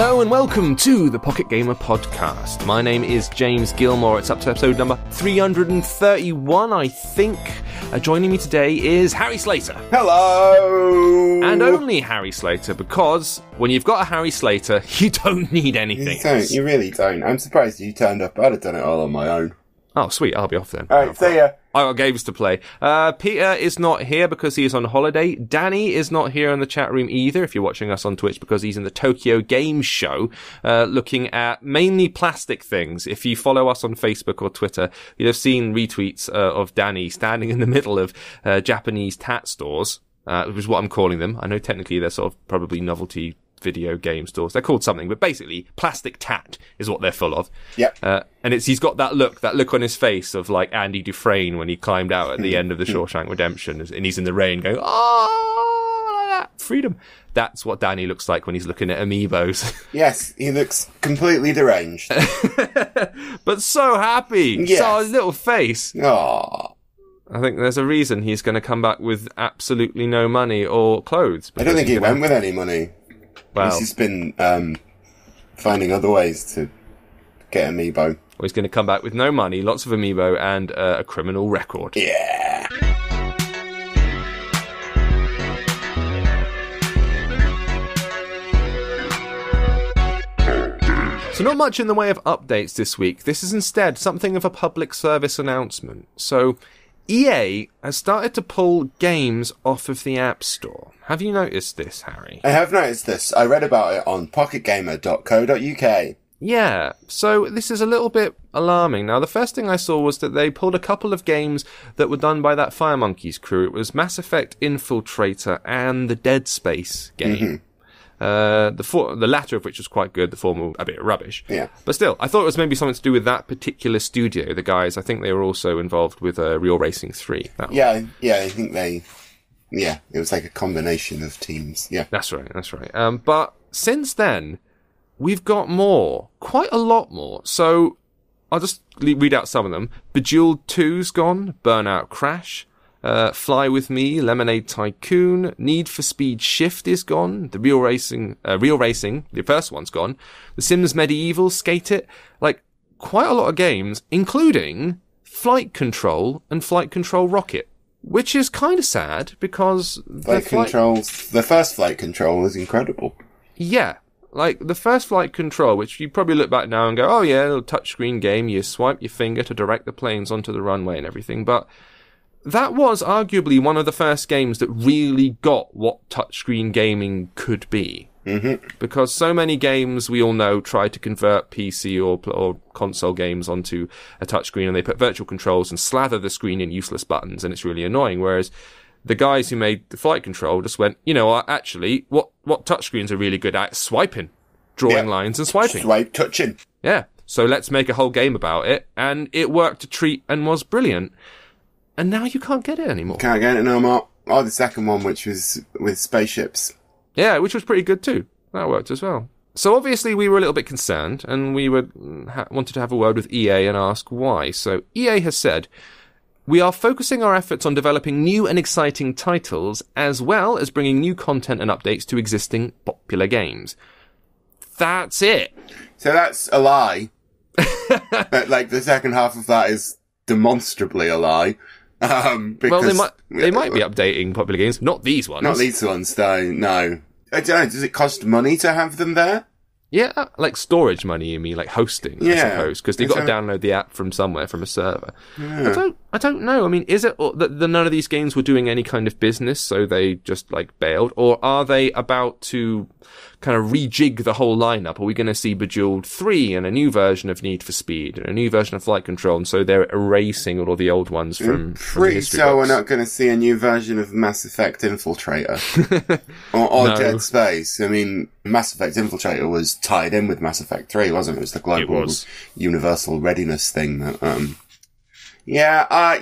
Hello and welcome to the Pocket Gamer Podcast. My name is James Gilmore. It's up to episode number 331, I think. Joining me today is Harry Slater. Hello! And only Harry Slater, because when you've got a Harry Slater, you don't need anything. You really don't. I'm surprised you turned up. I'd have done it all on my own. Oh, sweet. I'll be off then. Alright, see ya. I got games to play. Peter is not here because he is on holiday. Danny is not here in the chat room either, if you're watching us on Twitch, because he's in the Tokyo Game Show, looking at mainly plastic things. If you follow us on Facebook or Twitter, you'd have seen retweets of Danny standing in the middle of Japanese tat stores, which is what I'm calling them. I know technically they're sort of probably novelty video game stores. They're called something, but basically plastic tat is what they're full of. Yep. And he's got that look on his face of like Andy Dufresne when he climbed out at the end of the Shawshank Redemption, and he's in the rain going, oh, like that, freedom. That's what Danny looks like when he's looking at amiibos. Yes, he looks completely deranged. But so happy. Yes. Saw his little face. Aww. I think there's a reason he's going to come back with absolutely no money or clothes. I don't think he went with any money. Well, he's been finding other ways to get amiibo. Well, he's going to come back with no money, lots of amiibo, and a criminal record. Yeah. So not much in the way of updates this week. This is instead something of a public service announcement. So EA has started to pull games off of the App Store. Have you noticed this, Harry? I have noticed this. I read about it on pocketgamer.co.uk. Yeah, so this is a little bit alarming. Now, the first thing I saw was that they pulled a couple of games that were done by that Fire Monkeys crew. It was Mass Effect Infiltrator and the Dead Space game. Mm-hmm. The latter of which was quite good, the former a bit rubbish. Yeah. But still, I thought it was maybe something to do with that particular studio. The guys, I think they were also involved with Real Racing 3. Yeah, I think it was like a combination of teams. Yeah. That's right. But since then, we've got more. Quite a lot more. So, I'll just read out some of them. Bejeweled 2's gone. Burnout Crash. Fly With Me, Lemonade Tycoon, Need for Speed Shift is gone, the Real Racing, the first one's gone, The Sims Medieval, Skate It, like, quite a lot of games, including Flight Control and Flight Control Rocket, which is kind of sad, because the first Flight Control is incredible. Yeah. Like, the first Flight Control, which you probably look back now and go, oh yeah, a little touchscreen game, you swipe your finger to direct the planes onto the runway and everything, but that was arguably one of the first games that really got what touchscreen gaming could be. Mm-hmm. Because so many games, we all know, try to convert PC or console games onto a touchscreen, and they put virtual controls and slather the screen in useless buttons, and it's really annoying. Whereas the guys who made the Flight Control just went, you know, actually, what touchscreens are really good at? Swiping. Drawing lines and swiping. Swipe touching. Yeah. So let's make a whole game about it, and it worked a treat and was brilliant. And now you can't get it anymore. Can't get it no more. Oh, the second one, which was with spaceships. Yeah, which was pretty good too. That worked as well. So obviously we were a little bit concerned, and we wanted to have a word with EA and ask why. So EA has said, we are focusing our efforts on developing new and exciting titles, as well as bringing new content and updates to existing popular games. That's it. So that's a lie. Like, the second half of that is demonstrably a lie. Because they might be updating popular games, not these ones. Not these ones, though, no. I don't know, does it cost money to have them there? Yeah, like storage money, you mean, like hosting, I suppose, because they've got to download the app from somewhere, from a server. Yeah. I don't know. I mean, is it that none of these games were doing any kind of business, so they just, like, bailed? Or are they about to kind of rejig the whole lineup? Are we going to see Bejeweled 3 and a new version of Need for Speed and a new version of Flight Control, and so they're erasing all of the old ones from the history box? We're not going to see a new version of Mass Effect Infiltrator or no. Dead Space. I mean, Mass Effect Infiltrator was tied in with Mass Effect 3, wasn't it? It was the global universal readiness thing that I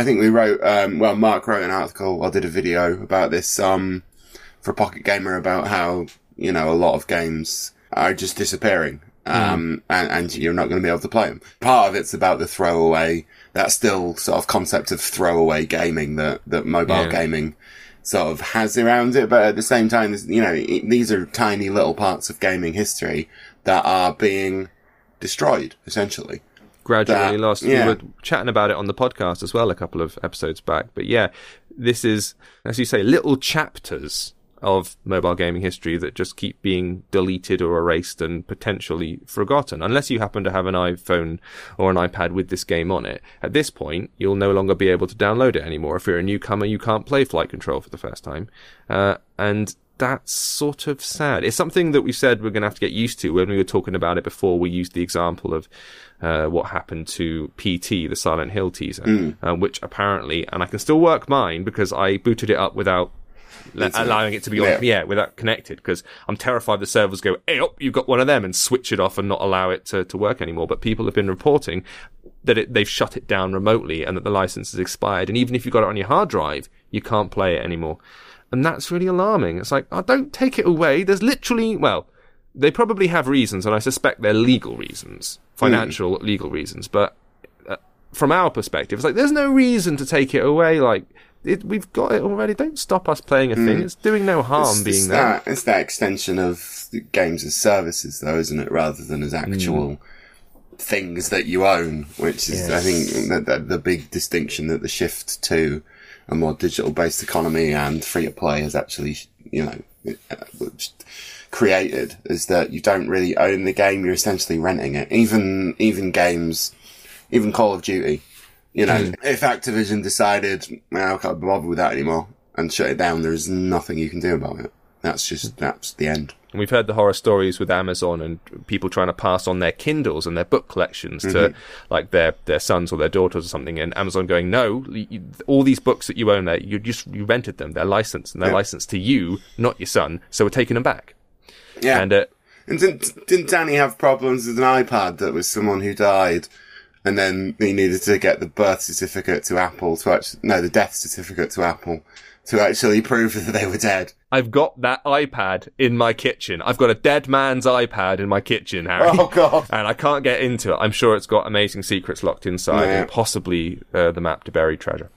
think we wrote, Mark wrote an article, I did a video about this, for Pocket Gamer about how, a lot of games are just disappearing, and you're not going to be able to play them. Part of it's about the throwaway, that still sort of concept of throwaway gaming that mobile gaming sort of has around it, but at the same time, these are tiny little parts of gaming history that are being destroyed, essentially. Gradually lost. Yeah. We were chatting about it on the podcast as well a couple of episodes back. But yeah, this is, as you say, little chapters of mobile gaming history that just keep being deleted or erased and potentially forgotten. Unless you happen to have an iPhone or an iPad with this game on it. At this point, you'll no longer be able to download it anymore. If you're a newcomer, you can't play Flight Control for the first time. And that's sort of sad. It's something that we said we're going to have to get used to. When we were talking about it before, we used the example of what happened to PT, the Silent Hill teaser, which apparently, and I can still work mine because I booted it up without allowing it to be on, without connected, because I'm terrified the servers go, hey, you've got one of them, and switch it off and not allow it to work anymore. But people have been reporting that they've shut it down remotely and that the license has expired. And even if you've got it on your hard drive, you can't play it anymore. And that's really alarming. It's like, don't take it away. There's literally, they probably have reasons, and I suspect they're legal reasons, financial legal reasons. But from our perspective, it's like, there's no reason to take it away. Like, we've got it already. Don't stop us playing a thing. It's doing no harm being there. It's that extension of games as services, though, isn't it? Rather than as actual things that you own, which is, I think, the big distinction that the shift to a more digital-based economy and free-to-play has actually, created, is that you don't really own the game. You're essentially renting it. Even games, even Call of Duty. If Activision decided, I can't be bothered with that anymore, and shut it down, there's nothing you can do about it. That's the end. And we've heard the horror stories with Amazon and people trying to pass on their Kindles and their book collections to like their sons or their daughters or something, and Amazon going, no, all these books that you own there, you rented them, they're licensed, and they're licensed to you, not your son, so we're taking them back. Yeah. And didn't Danny have problems with an iPad that was someone who died? And then he needed to get the birth certificate to Apple the death certificate to Apple to actually prove that they were dead. I've got that iPad in my kitchen. I've got a dead man's iPad in my kitchen, Harry. Oh, God. And I can't get into it. I'm sure it's got amazing secrets locked inside and possibly the map to buried treasure.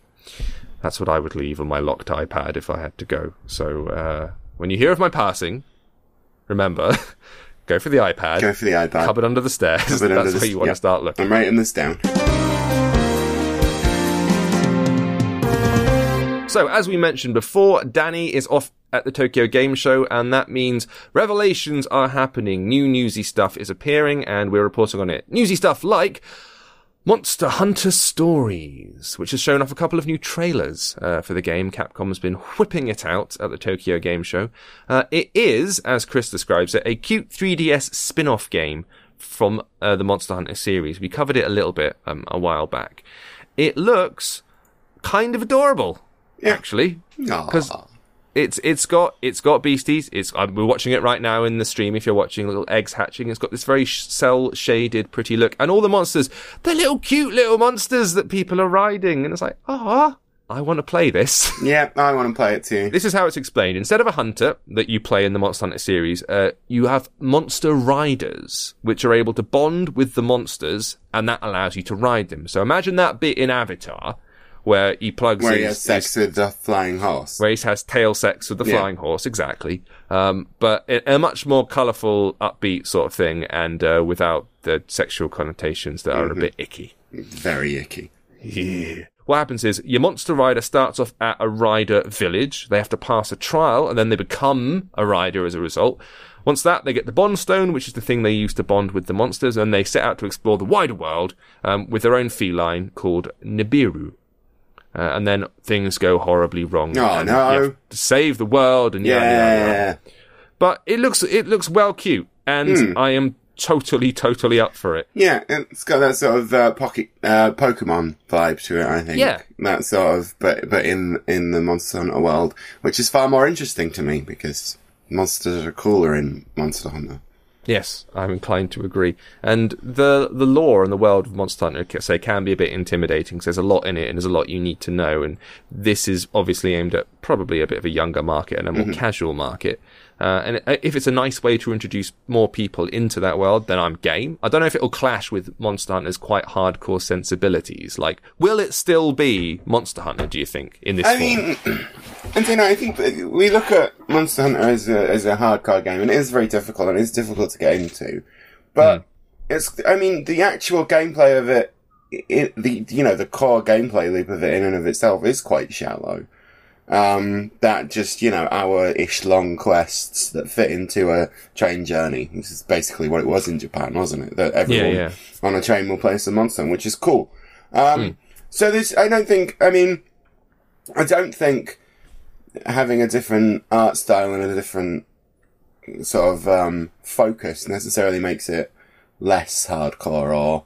That's what I would leave on my locked iPad if I had to go. So when you hear of my passing, remember... Go for the iPad. Cupboard under the stairs. That's where you want to start looking. I'm writing this down. So, as we mentioned before, Danny is off at the Tokyo Game Show, and that means revelations are happening. New newsy stuff is appearing, and we're reporting on it. Newsy stuff like Monster Hunter Stories, which has shown off a couple of new trailers for the game. Capcom has been whipping it out at the Tokyo Game Show. It is, as Chris describes it, a cute 3DS spin-off game from the Monster Hunter series. We covered it a little bit a while back. It looks kind of adorable, actually, because it's got beasties. We're watching it right now in the stream. If you're watching, little eggs hatching. It's got this very cell shaded, pretty look, and all the monsters, they're little cute little monsters that people are riding, and it's like, I want to play this. Yeah, I want to play it too. This is how it's explained. Instead of a hunter that you play in the Monster Hunter series, you have monster riders, which are able to bond with the monsters, and that allows you to ride them. So imagine that bit in Avatar, where he plugs he has sex with the flying horse. Where he has tail sex with the flying horse, exactly. But a much more colourful, upbeat sort of thing, and without the sexual connotations that are a bit icky. Very icky. Yeah. What happens is, your monster rider starts off at a rider village. They have to pass a trial, and then they become a rider as a result. Once that, they get the Bond Stone, which is the thing they use to bond with the monsters, and they set out to explore the wider world with their own feline called Nibiru. And then things go horribly wrong. Oh, and no. You have to save the world and yada. But it looks well cute, and I am totally up for it. Yeah, it's got that sort of pocket Pokemon vibe to it, I think. Yeah. That sort of, but in the Monster Hunter world, which is far more interesting to me because monsters are cooler in Monster Hunter. Yes, I'm inclined to agree. And the lore and the world of Monster Hunter, can be a bit intimidating because there's a lot in it and there's a lot you need to know. And this is obviously aimed at probably a bit of a younger market and a more casual market. And if it's a nice way to introduce more people into that world, then I'm game. I don't know if it'll clash with Monster Hunter's quite hardcore sensibilities. Like, will it still be Monster Hunter, do you think, in this form? I mean, And I think we look at Monster Hunter as a hardcore game, and it is very difficult, and it is difficult to get into. But the actual gameplay of it, the core gameplay loop of it in and of itself is quite shallow. That just, hour-ish long quests that fit into a train journey. This is basically what it was in Japan, wasn't it? That everyone on a train will play some Monster Hunter, which is cool. So I don't think having a different art style and a different sort of, focus necessarily makes it less hardcore, or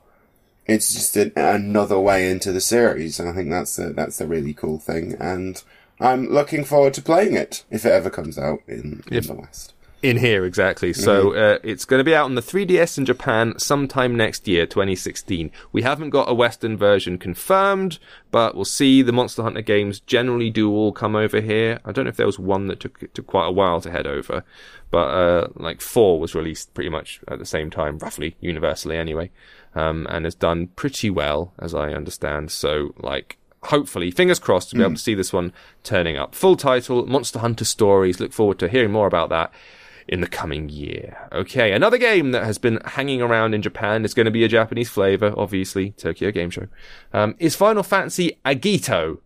it's just another way into the series. And I think that's a really cool thing. And I'm looking forward to playing it if it ever comes out in the West. In here, exactly. So it's going to be out on the 3DS in Japan sometime next year, 2016. We haven't got a Western version confirmed, but we'll see. The Monster Hunter games generally do all come over here. I don't know if there was one that took quite a while to head over, but 4 was released pretty much at the same time, roughly, universally anyway, and has done pretty well, as I understand. So, hopefully, fingers crossed, to be able to see this one turning up. Full title, Monster Hunter Stories. Look forward to hearing more about that in the coming year. Okay, another game that has been hanging around in Japan, is going to be a Japanese flavour, obviously, Tokyo Game Show, is Final Fantasy Agito,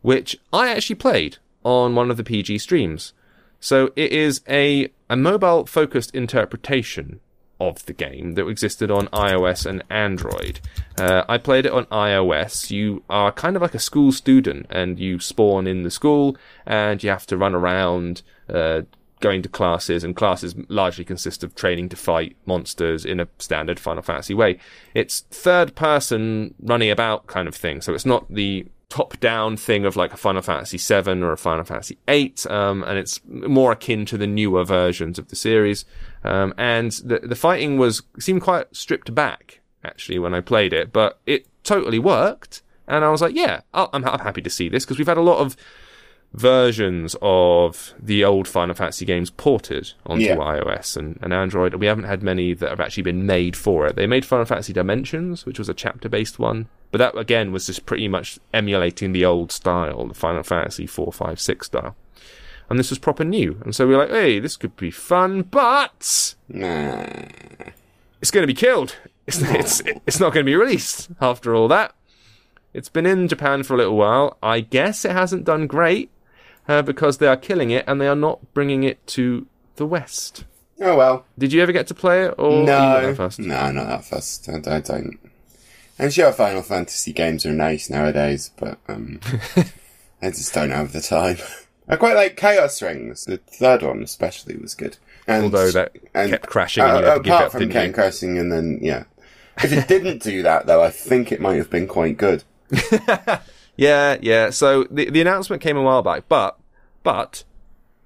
which I actually played on one of the PG streams. So it is a mobile-focused interpretation of the game that existed on iOS and Android. I played it on iOS. You are kind of like a school student, and you spawn in the school, and you have to run around, going to classes, and classes largely consist of training to fight monsters in a standard Final Fantasy way. It's third person running about kind of thing, so it's not the top-down thing of like a Final Fantasy VII or a Final Fantasy VIII, and it's more akin to the newer versions of the series. And the fighting seemed quite stripped back, actually, when I played it, but it totally worked, and I was like, yeah, I'm happy to see this, because we've had a lot of versions of the old Final Fantasy games ported onto iOS and Android, and we haven't had many that have actually been made for it. They made Final Fantasy Dimensions, which was a chapter-based one, but that, again, was just pretty much emulating the old style, the Final Fantasy 4, 5, 6 style. And this was proper new. And so we were like, hey, this could be fun, but it's going to be killed. It's not going to be released after all that. It's been in Japan for a little while. I guess it hasn't done great, because they are killing it and they are not bringing it to the West. Oh, well. Did you ever get to play it? Or no. Not that fast? No, not that fast. I don't. I'm sure Final Fantasy games are nice nowadays, but I just don't have the time. I quite like Chaos Rings. The third one especially was good. Although that kept crashing and you had to give apart up, from kept crashing, and then, If it didn't do that, though, I think it might have been quite good. Yeah. So the announcement came a while back, but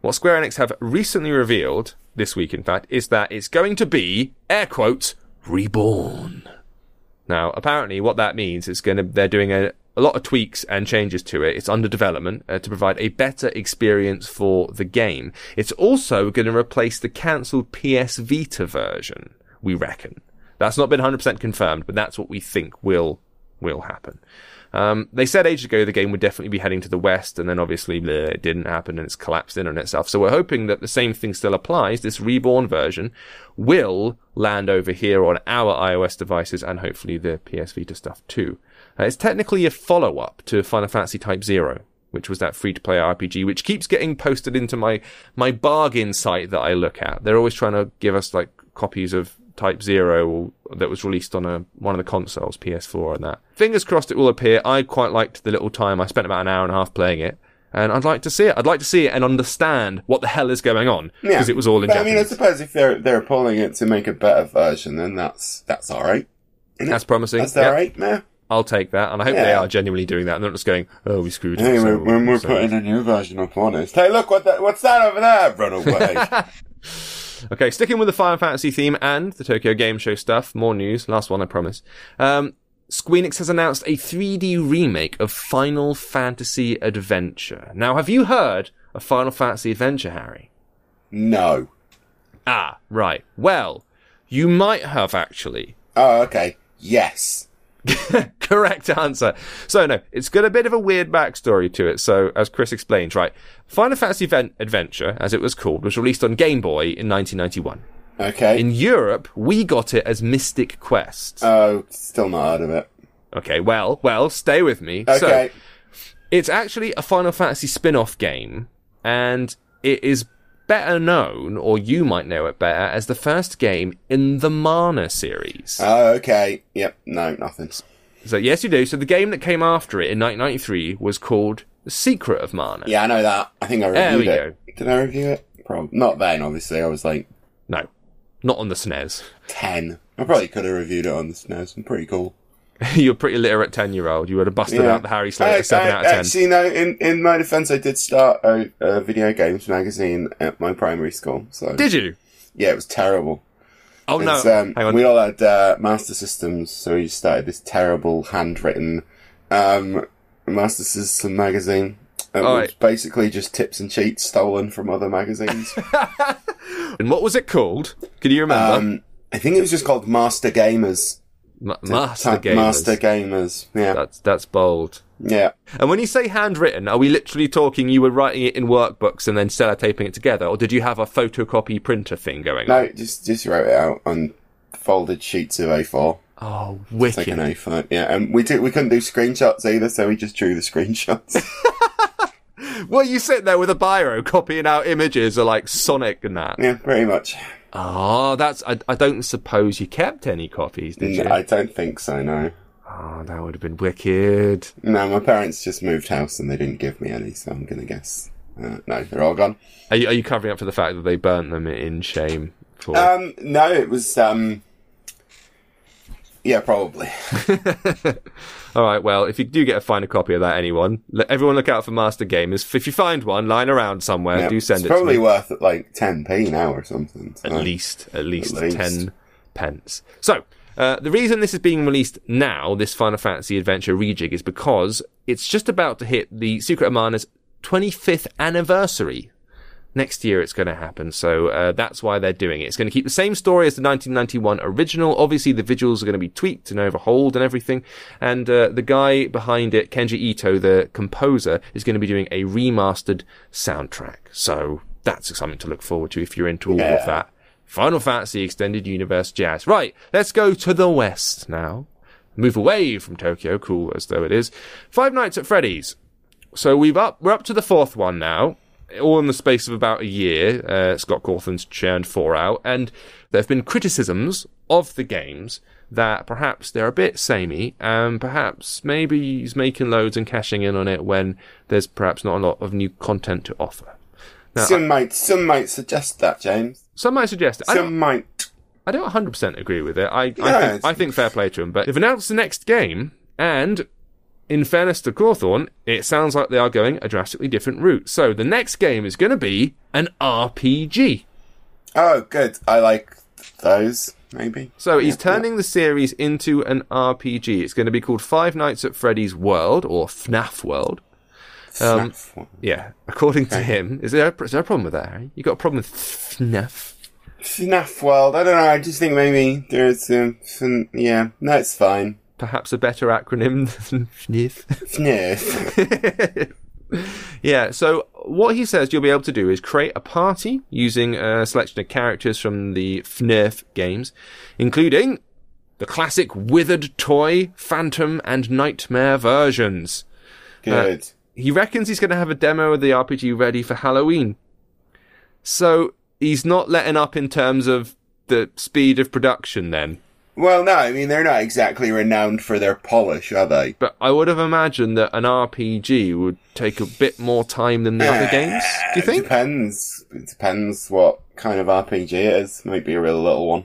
what Square Enix have recently revealed, this week in fact, is that it's going to be, air quotes, reborn. Now, apparently what that means is they're doing a lot of tweaks and changes to it. It's under development to provide a better experience for the game. It's also going to replace the cancelled PS Vita version, we reckon. That's not been 100% confirmed, but that's what we think will happen. They said ages ago the game would definitely be heading to the West, and then obviously it didn't happen and it's collapsed in on itself. So we're hoping that the same thing still applies. This reborn version will land over here on our iOS devices and hopefully the PS Vita stuff too. It's technically a follow-up to Final Fantasy Type 0, which was that free-to-play RPG, which keeps getting posted into my bargain site that I look at. They're always trying to give us copies of Type 0 that was released on one of the consoles, PS4 and that. Fingers crossed it will appear. I quite liked the little time. I spent about an hour and a half playing it, and I'd like to see it. I'd like to see it and understand what the hell is going on, because it was all in Japanese. I suppose if they're pulling it to make a better version, then that's all right. That's promising. That's all right, man. I'll take that, and I hope they are genuinely doing that, and they're not just going, oh, we screwed up. Hey, when we're putting a new version up on it. Hey, look, what's that over there? Run away. Okay, sticking with the Final Fantasy theme and the Tokyo Game Show stuff, more news, last one I promise. Square Enix has announced a 3D remake of Final Fantasy Adventure. Now, have you heard of Final Fantasy Adventure, Harry? No. Ah, right. Well, you might have actually. Oh, okay. Yes. Correct answer. So no, it's got a bit of a weird backstory to it. So as Chris explains, right, Final Fantasy Adventure, as it was called, was released on Game Boy in 1991. Okay. In Europe, we got it as Mystic Quest. Oh, still not heard of it. Okay, well, stay with me. Okay. So, it's actually a Final Fantasy spin-off game, and it is better known, or you might know it better, as the first game in the Mana series. Oh, okay. Yep. No, nothing. So, yes, you do. So, the game that came after it in 1993 was called The Secret of Mana. Yeah, I know that. I think I reviewed There we it. Did I review it? Probably. Not then, obviously. I was like... No, not on the SNES. 10. I probably could have reviewed it on the SNES. I'm pretty cool. You're a pretty literate 10-year-old. You would have busted out the Harry Slater 7 out of 10. Actually, no, in my defense, I did start a video games magazine at my primary school. So Did you? Yeah, it was terrible. Oh, no. Hang on. We all had Master Systems, so we started this terrible handwritten Master System magazine. It was basically just tips and cheats stolen from other magazines. And what was it called? Can you remember? I think it was just called Master Gamers. Master Gamers. Master Gamers, yeah. That's bold. Yeah. And when you say handwritten, are we literally talking you were writing it in workbooks and then sellotaping it together, or did you have a photocopy printer thing going on? No, just wrote it out on folded sheets of A4. Oh, wicked. Like an A5, yeah. And we couldn't do screenshots either, so we just drew the screenshots. Well, you sit there with a biro copying out images of like Sonic and that. Yeah, pretty much. Oh, I don't suppose you kept any copies, did you? I don't think so, no. Oh, that would have been wicked. No, my parents just moved house and they didn't give me any, so I'm going to guess. No, they're all gone. Are you covering up for the fact that they burnt them in shame? For... No, it was, yeah, probably. All right, well, if you do get a find copy of that, everyone look out for Master Gamers. If you find one lying around somewhere, do send it to me. It's probably worth like 10p now or something. So. At least 10 pence. So, the reason this is being released now, this Final Fantasy Adventure rejig, is because it's just about to hit the Secret of Mana's 25th anniversary. Next year it's going to happen, so that's why they're doing it. It's going to keep the same story as the 1991 original. Obviously, the visuals are going to be tweaked and overhauled and everything. And the guy behind it, Kenji Ito, the composer, is going to be doing a remastered soundtrack. So that's something to look forward to if you're into all of that Final Fantasy Extended Universe jazz. Right, let's go to the West now. Move away from Tokyo, cool as though it is. Five Nights at Freddy's. So we're up to the fourth one now. All in the space of about a year. Scott Cawthon's churned 4 out, and there have been criticisms of the games that perhaps they're a bit samey, and perhaps maybe he's making loads and cashing in on it when there's perhaps not a lot of new content to offer. Now, some might suggest that, James. Some might suggest it. Some might. I don't 100% agree with it. I think fair play to him, but they've announced the next game, and in fairness to Cawthon, it sounds like they are going a drastically different route. So the next game is going to be an RPG. Oh, good. I like those, maybe. So he's turning the series into an RPG. It's going to be called Five Nights at Freddy's World, or FNAF World. FNAF. Yeah, according to him. Is there a problem with that, Harry? You got a problem with FNAF? FNAF World. I don't know. I just think maybe there's yeah. No, it's fine. Perhaps a better acronym than FNIF. FNIF. Yeah, so what he says you'll be able to do is create a party using a selection of characters from the FNIF games, including the classic withered toy, phantom, and nightmare versions. Good. He reckons he's going to have a demo of the RPG ready for Halloween. So he's not letting up in terms of the speed of production then. Well, no, I mean, they're not exactly renowned for their polish, are they? But I would have imagined that an RPG would take a bit more time than the other games. Do you think? It depends what kind of RPG it is. Might be a real little one.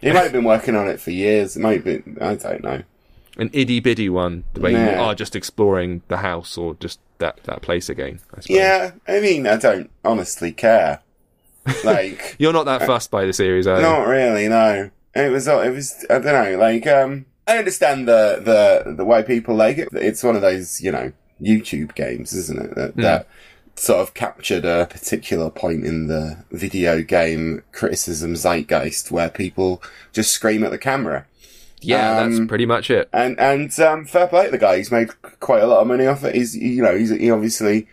He might have been working on it for years. It might be, I don't know. An itty-bitty one, the way you are just exploring the house or just that place again, I suppose. Yeah, I mean, I don't honestly care. Like, you're not that fussed by the series, are you? Not really, no. It was, I don't know, like, I understand the why people like it. It's one of those, YouTube games, isn't it? That sort of captured a particular point in the video game criticism zeitgeist where people just scream at the camera. Yeah, that's pretty much it. And fair play to the guy. He's made quite a lot of money off it. He obviously,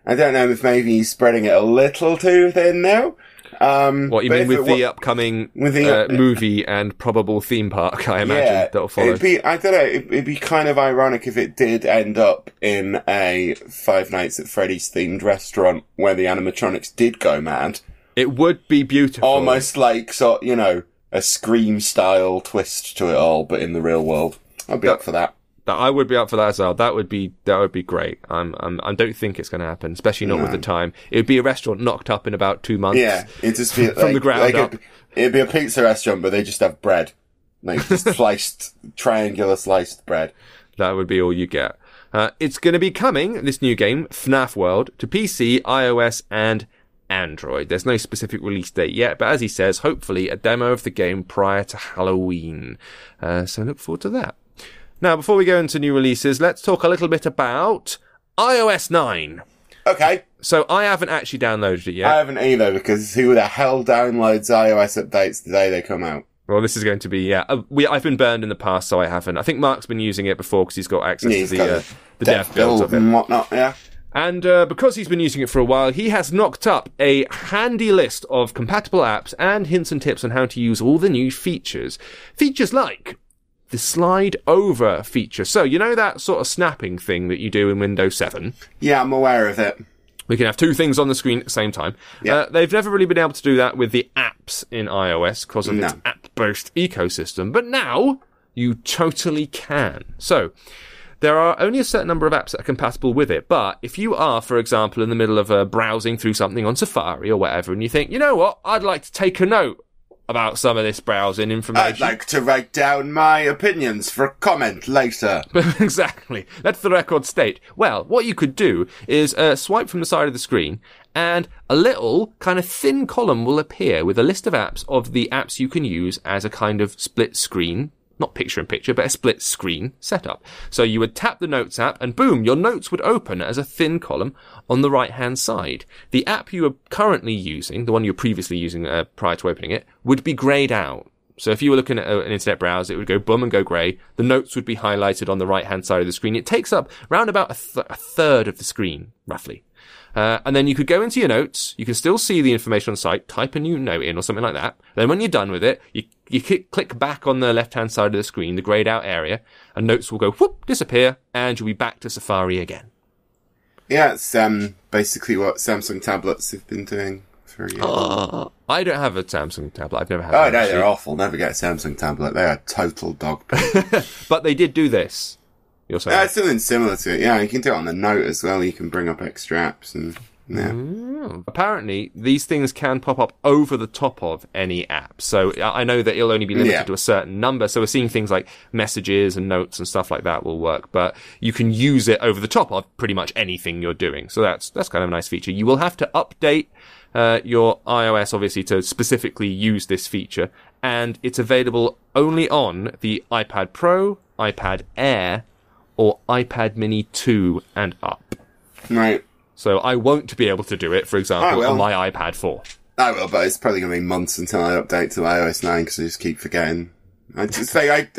I don't know if maybe he's spreading it a little too thin now. What you mean with the upcoming movie and probable theme park, I imagine, that'll follow. It'd be kind of ironic if it did end up in a Five Nights at Freddy's themed restaurant where the animatronics did go mad. It would be beautiful. Almost like, a Scream style twist to it all, but in the real world. I'd be up for that. I would be up for that as well. That would be great. I don't think it's going to happen, especially not with the time. It would be a restaurant knocked up in about 2 months. Yeah, it'd just be from the ground up. It'd be a pizza restaurant, but they just have bread, like just triangular sliced bread. That would be all you get. It's going to be coming, this new game, FNAF World, to PC, iOS, and Android. There's no specific release date yet, but as he says, hopefully a demo of the game prior to Halloween. So look forward to that. Now, before we go into new releases, let's talk a little bit about iOS 9. Okay. So I haven't actually downloaded it yet. I haven't either, because who the hell downloads iOS updates the day they come out? Well, this is going to be, I've been burned in the past, so I haven't. I think Mark's been using it before because he's got access to the dev builds of it. And whatnot, yeah. And because he's been using it for a while, he has knocked up a handy list of compatible apps and hints and tips on how to use all the new features. Features like the slide over feature. So, you know that sort of snapping thing that you do in Windows 7? Yeah, I'm aware of it. We can have two things on the screen at the same time. Yeah. They've never really been able to do that with the apps in iOS because of its app-based ecosystem. But now, you totally can. So, there are only a certain number of apps that are compatible with it, but if you are, for example, in the middle of browsing through something on Safari or whatever, and you think, you know what, I'd like to take a note about some of this browsing information. I'd like to write down my opinions for comment later. Exactly. Let the record state. Well, what you could do is swipe from the side of the screen, and a little kind of thin column will appear with a list of apps of the apps you can use as a kind of split screen. Not picture-in-picture, but a split screen setup. So you would tap the Notes app, and boom, your notes would open as a thin column on the right-hand side. The app you are currently using, the one you were previously using prior to opening it, would be greyed out. So if you were looking at an internet browser, it would go boom and go grey. The notes would be highlighted on the right-hand side of the screen. It takes up round about a third of the screen, roughly. And then you could go into your notes, you can still see the information on the site, type a new note in or something like that. Then when you're done with it, you click back on the left-hand side of the screen, the greyed out area, and notes will go whoop, disappear, and you'll be back to Safari again. Yeah, it's basically what Samsung tablets have been doing for years. I don't have a Samsung tablet. I've never had one. Oh, no, they're awful. Never get a Samsung tablet. They are total dog poop. But they did do this. You're saying? It's something similar to it. Yeah, you can do it on the Note as well. You can bring up extra apps and... Yeah. Apparently, these things can pop up over the top of any app. So I know that it'll only be limited to a certain number. So we're seeing things like messages and notes and stuff like that will work. But you can use it over the top of pretty much anything you're doing. So that's kind of a nice feature. You will have to update your iOS, obviously, to specifically use this feature. And it's available only on the iPad Pro, iPad Air, or iPad Mini 2 and up. Right. So I won't be able to do it, for example, on my iPad 4. I will, but it's probably going to be months until I update to iOS 9 because I just keep forgetting. I just I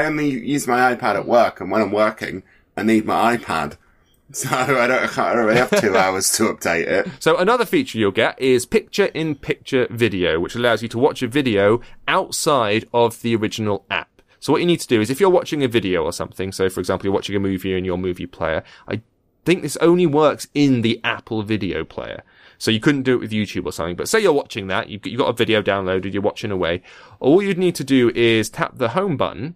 only use my iPad at work, and when I'm working, I need my iPad. So I can't really have 2 hours to update it. So another feature you'll get is picture-in-picture video, which allows you to watch a video outside of the original app. So what you need to do is if you're watching a video or something, so for example, you're watching a movie in your movie player, I think this only works in the Apple video player. So you couldn't do it with YouTube or something, but say you're watching that, you've got a video downloaded, you're watching away. All you'd need to do is tap the home button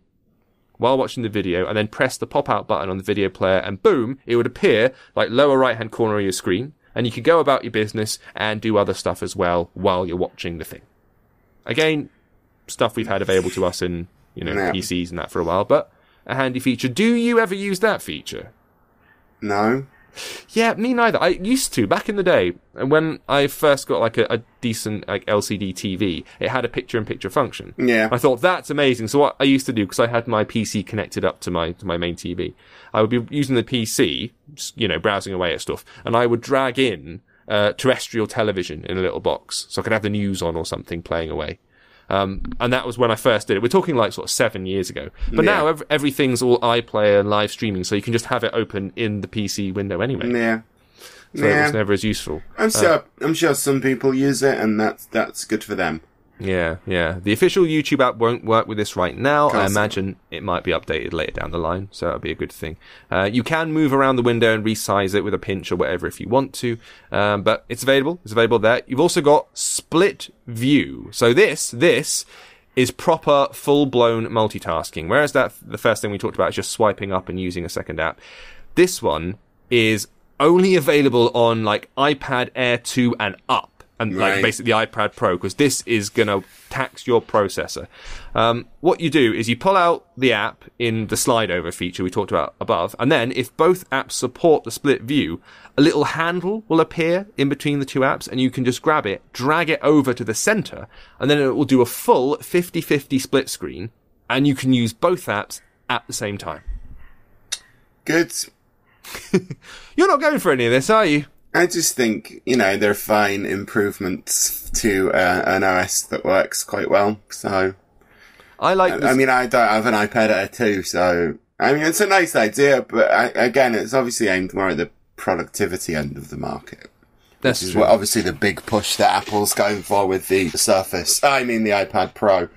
while watching the video and then press the pop-out button on the video player and boom, it would appear like lower right-hand corner of your screen and you could go about your business and do other stuff as well while you're watching the thing. Again, stuff we've had available to us in PCs and that for a while, but a handy feature. Do you ever use that feature? No. Yeah, me neither. I used to, back in the day, when I first got like a decent like LCD TV, it had a picture-in-picture function. Yeah. I thought, that's amazing. So what I used to do, because I had my PC connected up to my main TV, I would be using the PC, browsing away at stuff, and I would drag in terrestrial television in a little box, so I could have the news on or something playing away. And that was when I first did it. We're talking like sort of 7 years ago. But now everything's all iPlayer and live streaming, so you can just have it open in the PC window anyway. Yeah. So it was never as useful. I'm sure some people use it, and that's good for them. Yeah. The official YouTube app won't work with this right now. I imagine it might be updated later down the line, so that'll be a good thing. You can move around the window and resize it with a pinch or whatever if you want to, but it's available. It's available there. You've also got split view. So this is proper full-blown multitasking, whereas the first thing we talked about is just swiping up and using a second app. This one is only available on like iPad Air 2 and up. And like basically the iPad Pro, because this is going to tax your processor. What you do is you pull out the app in the slide over feature we talked about above, and then if both apps support the split view, a little handle will appear in between the two apps, and you can just grab it, drag it over to the center, and then it will do a full 50-50 split screen, and you can use both apps at the same time. Good. You're not going for any of this, are you? I just think, they're fine improvements to an OS that works quite well. So, I don't have an iPad Air 2, so, it's a nice idea, but again, it's obviously aimed more at the productivity end of the market. That's true. Is what, obviously the big push that Apple's going for with the Surface. I mean the iPad Pro.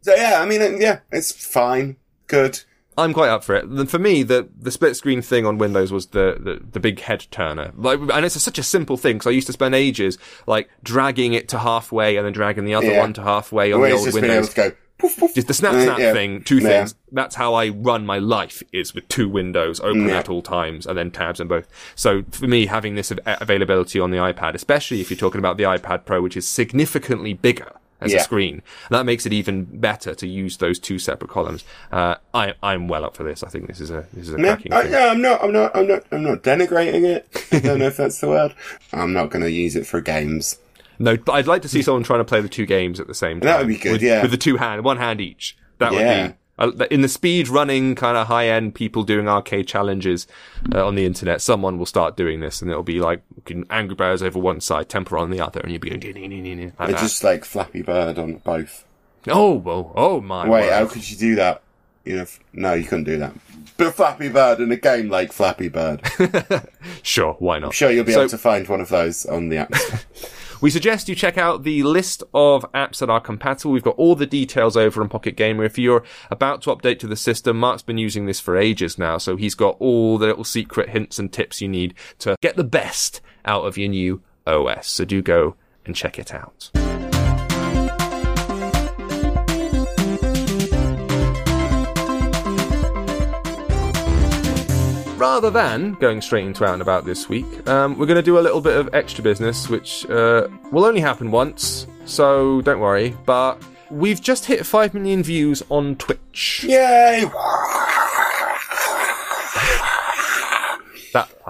So yeah, it's fine. Good. I'm quite up for it. For me, the split screen thing on Windows was the big head turner. And it's such a simple thing, because I used to spend ages like dragging it to halfway and then dragging the other one to halfway on the old just Windows. Being able to go poof, poof. Just the snap thing, two things. That's how I run my life, is with two windows open at all times and then tabs in both. So for me, having this availability on the iPad, especially if you're talking about the iPad Pro, which is significantly bigger as a screen, and that makes it even better to use those two separate columns. I'm well up for this. I think this is a cracking thing. I'm not denigrating it. I don't know if that's the word. I'm not going to use it for games. No, but I'd like to see someone trying to play the two games at the same time. That would be good. With the one hand each. That would be. In the speed running kind of high end people doing arcade challenges on the internet, someone will start doing this, and it'll be like Angry Birds over one side, Temper on the other, and you'll be going like just like Flappy Bird on both. Oh my! Wait, how could you do that? No, you couldn't do that. But Flappy Bird in a game like Flappy Bird. Sure, why not? I'm sure you'll be able to find one of those on the App Store. We suggest you check out the list of apps that are compatible. We've got all the details over on Pocket Gamer. If you're about to update to the system, Mark's been using this for ages now, so he's got all the little secret hints and tips you need to get the best out of your new OS. So do go and check it out. Rather than going straight into Out and About this week, we're going to do a little bit of extra business, which will only happen once, so don't worry. But we've just hit 5 million views on Twitch. Yay!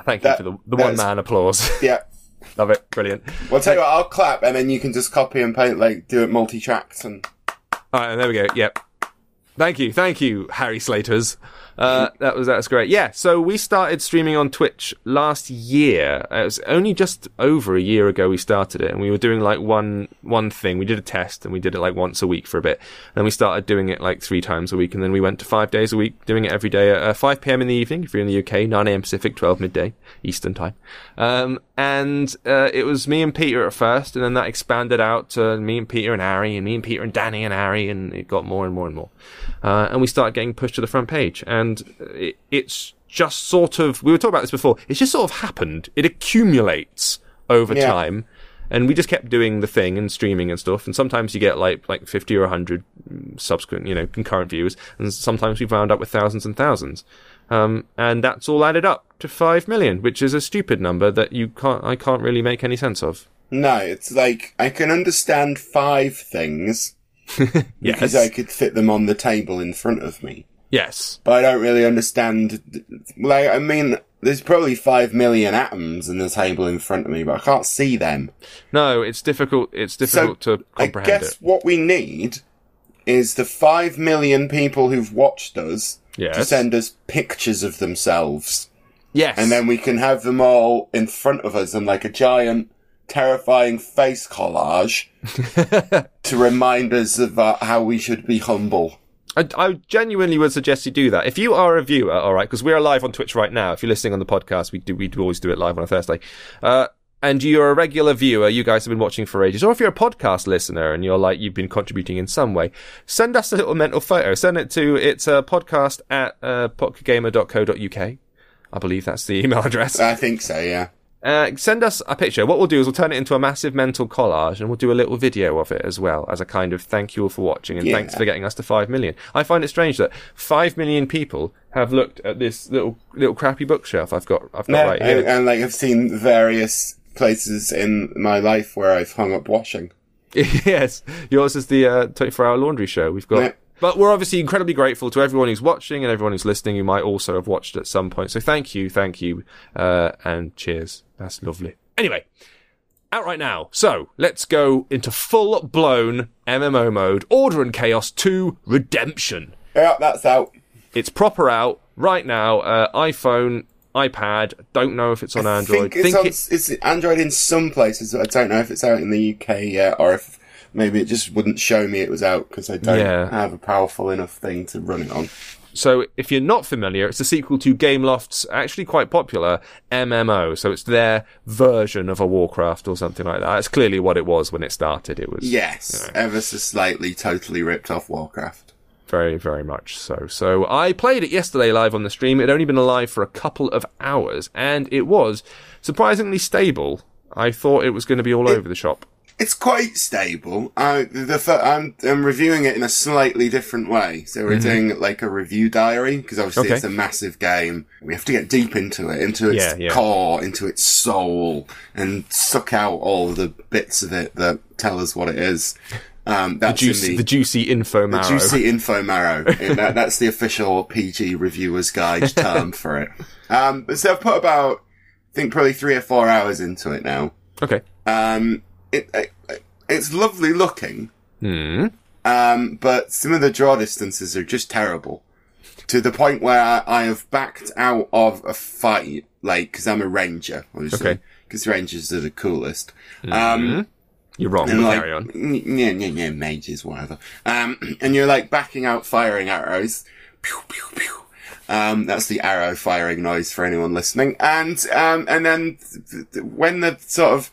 Thank you for the one-man applause. Yeah. Love it. Brilliant. Well, I'll tell you what, I'll clap, and then you can just copy and paste, do it multi-tracks. All right, and there we go. Yep. Thank you, Harry Slaters. That's great. Yeah, so we started streaming on Twitch last year. It was only just over a year ago we started it, and we were doing like one thing. We did a test, and we did it like once a week for a bit. Then we started doing it like 3 times a week, and then we went to 5 days a week, doing it every day at 5 p.m. in the evening, if you're in the UK, 9 a.m. Pacific, 12 midday Eastern time. And it was me and Peter at first, and then that expanded out to me and Peter and Harry, and me and Peter and Danny and Harry, and it got more and more and more. And we started getting pushed to the front page, and it's just sort of, we were talking about this before, it's just sort of happened. It accumulates over time, and we just kept doing the thing and streaming and stuff, and sometimes you get like 50 or 100 subsequent, concurrent viewers, and sometimes we wound up with thousands and thousands. And that's all added up to 5 million, which is a stupid number that I can't really make any sense of. No, it's like, I can understand 5 things, because I could fit them on the table in front of me. Yes. But I don't really understand, there's probably 5 million atoms in the table in front of me, but I can't see them. No, it's difficult to comprehend it. I guess what we need is the 5 million people who've watched us to send us pictures of themselves. Yes. And then we can have them all in front of us on like a giant terrifying face collage to remind us of how we should be humble. I genuinely would suggest you do that. If you are a viewer, all right, because we are live on Twitch right now. If you're listening on the podcast, we do always do it live on a Thursday. And you're a regular viewer, you guys have been watching for ages, or if you're a podcast listener and you've been contributing in some way, send us a little mental photo. Send it to, it's podcast at pocketgamer.co.uk. I believe that's the email address. I think so, yeah. Send us a picture. What we'll do is we'll turn it into a massive mental collage and we'll do a little video of it as well as a kind of thank you all for watching and thanks for getting us to 5 million. I find it strange that 5 million people have looked at this little crappy bookshelf I've got right here. And like I've seen various places in my life where I've hung up washing. Yes, yours is the 24-hour laundry show we've got. Yeah. But we're obviously incredibly grateful to everyone who's watching and everyone who's listening who might also have watched at some point. So thank you, and cheers. That's lovely. Anyway, out right now. So let's go into full-blown MMO mode. Order Chaos 2 Redemption. Yeah, that's out. It's proper out right now. iPhone, iPad. Don't know if it's on Android. It's Android in some places. I don't know if it's out in the UK yet, or if maybe it just wouldn't show me it was out because I don't have a powerful enough thing to run it on. So if you're not familiar, it's a sequel to Gameloft's actually quite popular MMO. So it's their version of a Warcraft or something like that. That's clearly what it was when it started. It was ever so slightly totally ripped off Warcraft. Very, very much so. So I played it yesterday live on the stream. It had only been alive for a couple of hours, and it was surprisingly stable. I thought it was going to be all over the shop. It's quite stable. I'm reviewing it in a slightly different way. So we're doing like a review diary, because obviously it's a massive game. We have to get deep into it, into its core, into its soul, and suck out all the bits of it that tell us what it is. That's the juicy info marrow. The juicy info marrow. That's the official PG reviewer's guide term for it. So I've put about, I think probably 3 or 4 hours into it now. Okay. It's lovely looking. But some of the draw distances are just terrible. To the point where I have backed out of a fight, like, cause I'm a ranger, obviously. Cause rangers are the coolest. You're wrong, but like, carry on. Yeah, mages, whatever. And you're like backing out firing arrows. Pew, pew, pew. That's the arrow firing noise for anyone listening. And then when the sort of,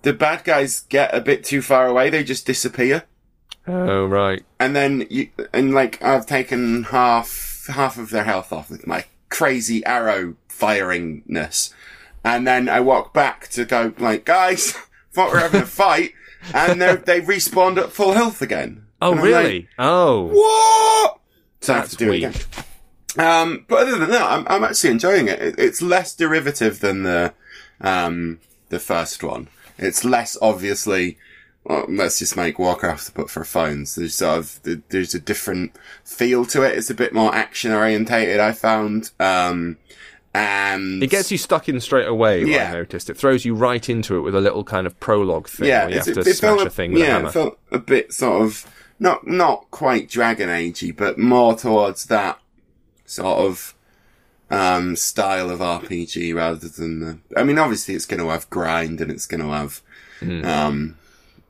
the bad guys get a bit too far away, they just disappear. Oh, right. And then I've taken half of their health off with my crazy arrow firingness. And then I walk back to go, like, guys, thought we were having a fight. And they respawned at full health again. Oh, really? Like, what? So I have to do it again. But other than that, I'm actually enjoying it. It's less derivative than the first one. It's less obviously, well, let's just make Warcraft but for phones. There's there's a different feel to it. It's a bit more action orientated, I found. And it gets you stuck in straight away, I noticed. It throws you right into it with a little kind of prologue thing where you have to smash a thing with a hammer. It felt a bit sort of, not quite Dragon Age-y, but more towards that sort of style of RPG rather than obviously it's going to have grind and it's going to have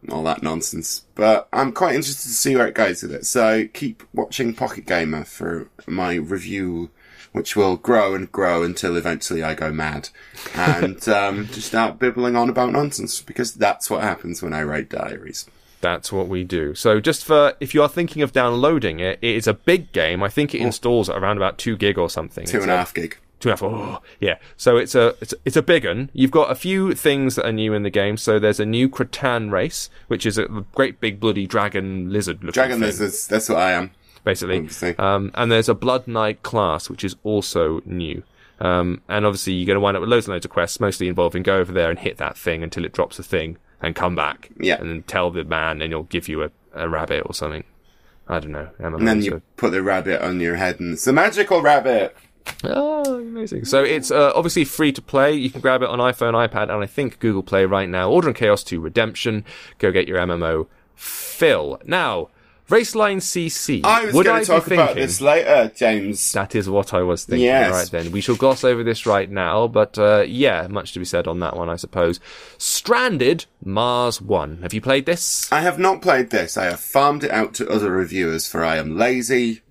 all that nonsense, but I'm quite interested to see where it goes with it. So keep watching Pocket Gamer for my review, which will grow and grow until eventually I go mad and just start bibbling on about nonsense, because that's what happens when I write diaries. That's what we do. So just for, if you are thinking of downloading it, it is a big game. I think it installs at around about 2 gig or something. 2.5 gig. 2.5. Oh, yeah. So it's a big one. You've got a few things that are new in the game. So there's a new Cretan race, which is a great big bloody dragon lizard looking Dragon thing. lizards, that's what I am. Basically. And there's a Blood Knight class, which is also new. And obviously you're going to wind up with loads and loads of quests, mostly involving go over there and hit that thing until it drops a thing. And come back. Yeah. And then tell the man, and he'll give you a rabbit or something. I don't know. And then you put the rabbit on your head, and it's a magical rabbit. Oh, amazing. So it's obviously free to play. You can grab it on iPhone, iPad, and I think Google Play right now. Order Chaos 2 Redemption. Go get your MMO fill. Now, Raceline CC. I was going to talk about this later, James. That is what I was thinking. Yes. Right then, we shall gloss over this right now, but yeah, much to be said on that one, I suppose. Stranded Mars 1. Have you played this? I have not played this. I have farmed it out to other reviewers for I am lazy,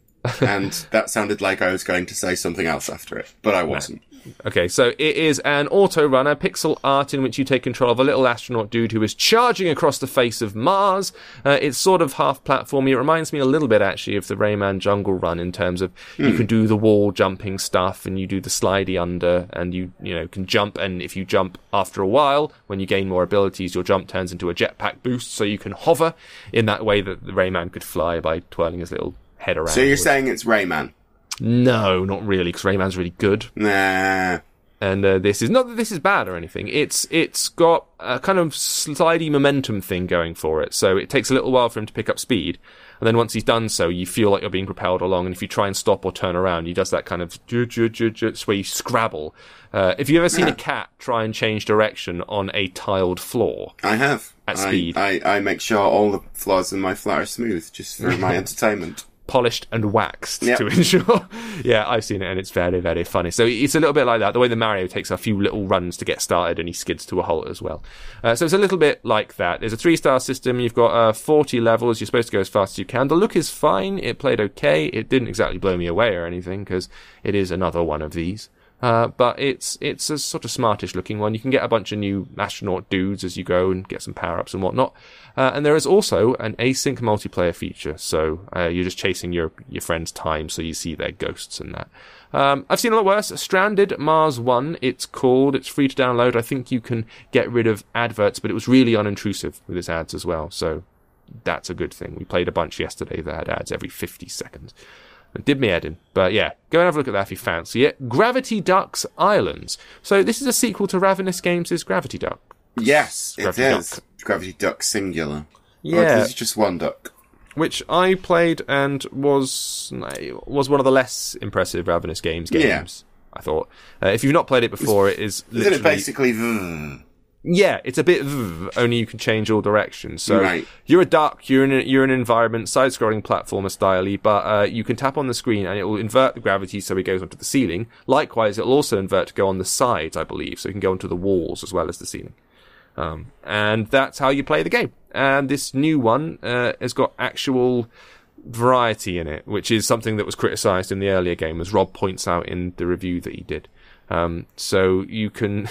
and that sounded like I was going to say something else after it, but I wasn't. Okay, so it is an auto-runner pixel art in which you take control of a little astronaut dude who is charging across the face of Mars. It's sort of half-platformy. It reminds me a little bit, actually, of the Rayman Jungle Run in terms of you can do the wall-jumping stuff, and you do the slidey under, and you can jump, and if you jump after a while, when you gain more abilities, your jump turns into a jetpack boost, so you can hover in that way that the Rayman could fly by twirling his little head around. So you're saying it's Rayman? No, not really, because Rayman's really good. Nah. And this is not that this is bad or anything. It's got a kind of slidey momentum thing going for it. So it takes a little while for him to pick up speed, and then once he's done so, you feel like you're being propelled along. And if you try and stop or turn around, he does that kind of where you scrabble. If you've ever seen a cat try and change direction on a tiled floor, I have at speed. I make sure all the floors in my flat are smooth just for my entertainment. Polished and waxed to ensure. Yeah, I've seen it, and it's very, very funny. So it's a little bit like that. The way that Mario takes a few little runs to get started, and he skids to a halt as well. So it's a little bit like that. There's a 3-star system. You've got 40 levels. You're supposed to go as fast as you can. The look is fine. It played okay. It didn't exactly blow me away or anything, because it is another one of these. But it's a sort of smartish looking one. You can get a bunch of new astronaut dudes as you go and get some power-ups and whatnot. And there is also an async multiplayer feature. So, you're just chasing your friend's time so you see their ghosts and that. I've seen a lot worse. Stranded Mars 1, it's called. It's free to download. I think you can get rid of adverts, but it was really unintrusive with its ads as well. So, that's a good thing. We played a bunch yesterday that had ads every 50 seconds. It did me head in. But yeah, go and have a look at that if you fancy it. Gravity Ducks Islands. So this is a sequel to Ravenous Games' Gravity Duck. Yes, Gravity it is. Duck. Gravity Duck singular. Yeah. Or is it just one duck? Which I played and was one of the less impressive Ravenous Games. Yeah. I thought. If you've not played it before, it is literally... Isn't it basically... Yeah, it's a bit only you can change all directions. So right. You're a duck, you're in an environment, side-scrolling platformer style-y, but you can tap on the screen and it will invert the gravity so it goes onto the ceiling. Likewise, it'll also invert to go on the sides, I believe, so it can go onto the walls as well as the ceiling. And that's how you play the game. And this new one has got actual variety in it, which is something that was criticised in the earlier game, as Rob points out in the review that he did. So you can...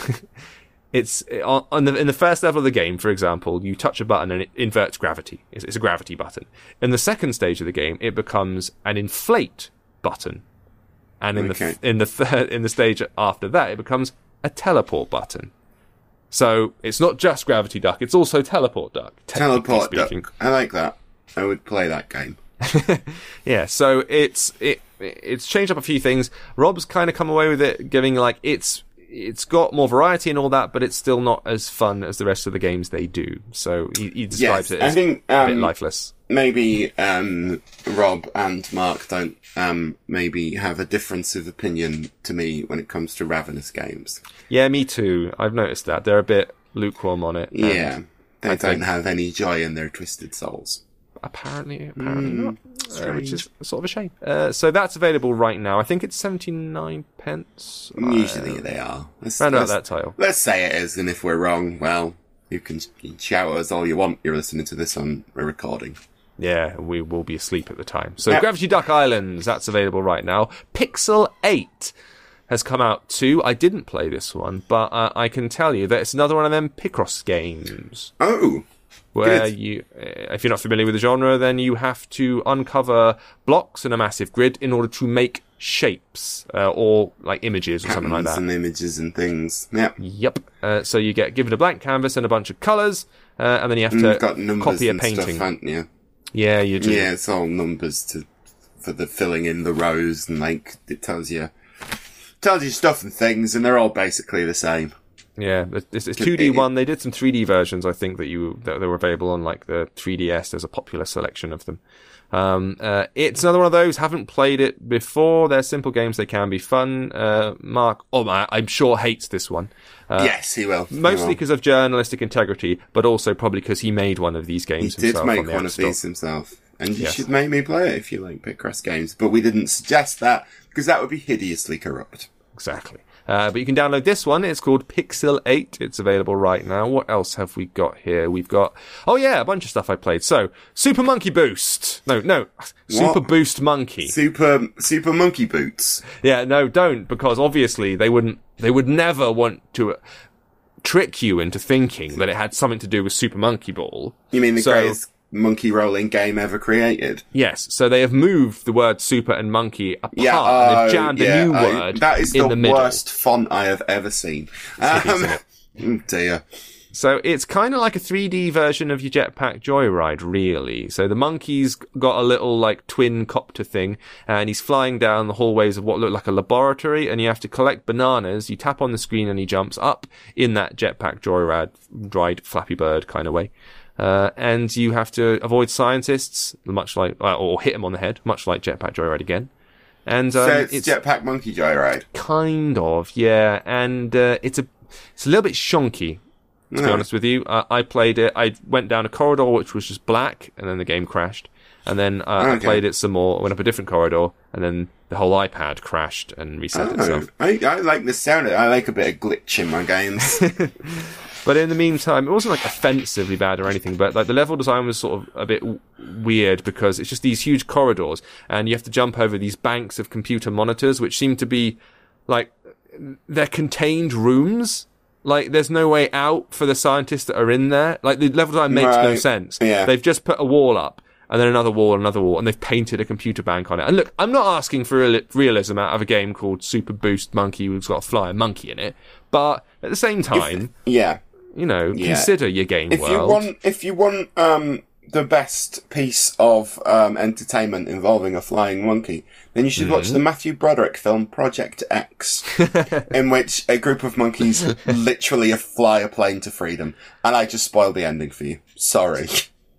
It's in the first level of the game, for example, you touch a button and it inverts gravity. It's a gravity button. In the second stage of the game, it becomes an inflate button, and in the stage after that, it becomes a teleport button. So it's not just Gravity Duck; it's also Teleport Duck. Teleport Duck. I like that. I would play that game. Yeah. So it's changed up a few things. Rob's kind of come away with it, giving it's got more variety and all that, but it's still not as fun as the rest of the games they do. So he describes it as a bit lifeless. Maybe Rob and Mark don't maybe have a difference of opinion to me when it comes to Ravenous Games. Yeah, me too. I've noticed that. They're a bit lukewarm on it. Yeah, they don't have any joy in their twisted souls. Apparently not. Which is sort of a shame. So that's available right now. I think it's 79 pence. Usually they are. Round about that title. Let's say it is, and if we're wrong, well, you can shout at us all you want. You're listening to this on a recording. Yeah, we will be asleep at the time. So Gravity Duck Islands, that's available right now. Pixel 8 has come out too. I didn't play this one, but I can tell you that it's another one of them Picross games. Oh! Where you, if you're not familiar with the genre, then you have to uncover blocks in a massive grid in order to make shapes, or like images or something like that. And images and things. Yep. Yep. So you get given a blank canvas and a bunch of colours, and then you have to copy a painting. Stuff, haven't you? Yeah, you do. Yeah, it's all numbers for the filling in the rows, and like it tells you stuff and things, and they're all basically the same. Yeah, it's a 2D one. They did some 3D versions, I think, that they were available on like the 3DS. There's a popular selection of them. It's another one of those. Haven't played it before. They're simple games. They can be fun. Mark, I'm sure hates this one. Yes, he will. Mostly because of journalistic integrity, but also probably because he made one of these games himself. He did make one of these himself. And you should make me play it if you like Picross games. But we didn't suggest that, because that would be hideously corrupt. Exactly. But you can download this one. It's called Pixel 8. It's available right now. What else have we got here? We've got, a bunch of stuff I played. So, Super Monkey Boost. No. Super Boost Monkey. Super Monkey Boots. Yeah, no, don't, because obviously they would never want to trick you into thinking that it had something to do with Super Monkey Ball. You mean the greatest monkey rolling game ever created? Yes, so they have moved the word super and monkey apart, and they've jammed a new word that is in the middle. Worst font I have ever seen. Oh dear. So it's kind of like a 3D version of your Jetpack Joyride, really. So the monkey's got a little, like, twin copter thing, and he's flying down the hallways of what look like a laboratory, and you have to collect bananas. You tap on the screen and he jumps up in that Jetpack Joyride Flappy Bird kind of way. And you have to avoid scientists, much like, or hit them on the head, much like Jetpack Joyride again. And so it's Jetpack Monkey Joyride. Kind of, yeah. And it's a little bit shonky, to be honest with you. I played it. I went down a corridor which was just black, and then the game crashed. And then I played it some more, went up a different corridor, and then the whole iPad crashed and reset itself. I like the sound of it. I like a bit of glitch in my games. But in the meantime, it wasn't like offensively bad or anything, but like the level design was sort of a bit weird because it's just these huge corridors and you have to jump over these banks of computer monitors, which seem to be like, they're contained rooms. Like, there's no way out for the scientists that are in there. Like, the level design makes no sense. Yeah. They've just put a wall up, and then another wall, and they've painted a computer bank on it. And look, I'm not asking for realism out of a game called Super Boost Monkey, who's got a flying monkey in it. But at the same time, consider your game world. If you want the best piece of entertainment involving a flying monkey, then you should watch the Matthew Broderick film Project X, in which a group of monkeys literally fly a plane to freedom. And I just spoiled the ending for you. Sorry.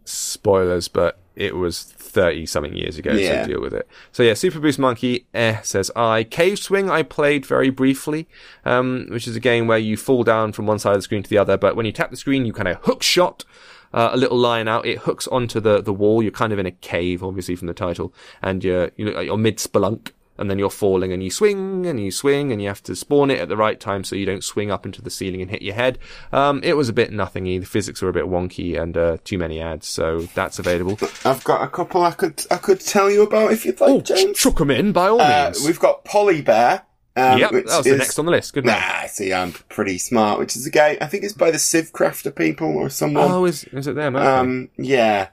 Spoilers, but it was 30-something years ago, so deal with it. So yeah, Super Boost Monkey, says I. Cave Swing I played very briefly, which is a game where you fall down from one side of the screen to the other, but when you tap the screen, you kind of hook shot a little line out. It hooks onto the wall. You're kind of in a cave, obviously from the title, and you're mid-spelunk, and then you're falling, and you swing, and you have to spawn it at the right time so you don't swing up into the ceiling and hit your head. It was a bit nothingy. The physics were a bit wonky and too many ads, so that's available. I've got a couple I could tell you about if you'd like, James. Chuck them in, by all means. We've got Polybear. That was the next on the list. Good man. See, I'm pretty smart, which is a game, I think it's by the Civ Crafter people or someone. Oh, is it them? Okay. Yeah.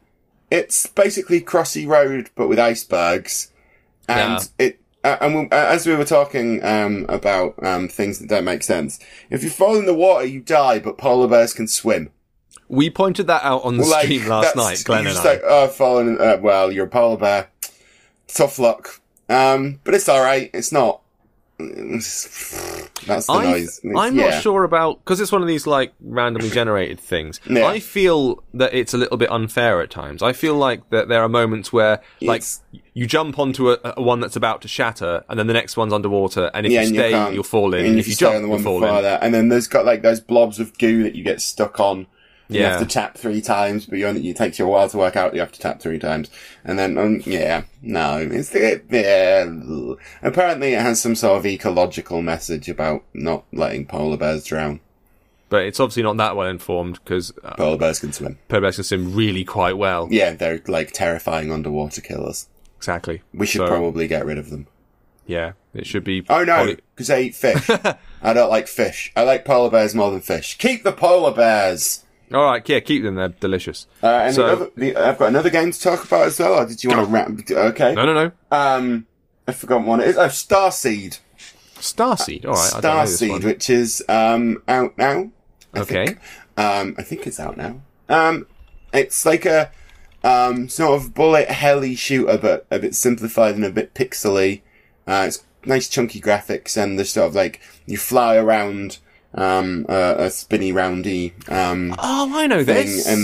It's basically Crossy Road, but with icebergs. And as we were talking about things that don't make sense, if you fall in the water, you die, but polar bears can swim. We pointed that out on the stream last night, Glenn and I. Well, you're a polar bear. Tough luck. But it's alright. It's not. That's the noise. I'm not sure about, because it's one of these like randomly generated things. Yeah. I feel that it's a little bit unfair at times. I feel like that there are moments where like you jump onto a one that's about to shatter, and then the next one's underwater, and if you stay, you'll fall in. And if you jump, you'll fall in. And then there's got like those blobs of goo that you get stuck on. You have to tap 3 times, but it takes you a while to work out. You have to tap 3 times. And then, apparently it has some sort of ecological message about not letting polar bears drown. But it's obviously not that well informed, because polar bears can swim. Polar bears can swim really quite well. Yeah, they're like terrifying underwater killers. Exactly. We should probably get rid of them. Yeah, it should be... Oh no, because I eat fish. I don't like fish. I like polar bears more than fish. Keep the polar bears! All right, yeah, keep them. They're delicious. I've got another game to talk about as well. Or did you want to wrap? Okay. No. I forgot what it is. Starseed. Starseed. All right. Starseed, which is out now. I think it's out now. It's like a sort of bullet heli shooter, but a bit simplified and a bit pixely. It's nice chunky graphics, and there's sort of like you fly around. A spinny roundy I know thing, this, and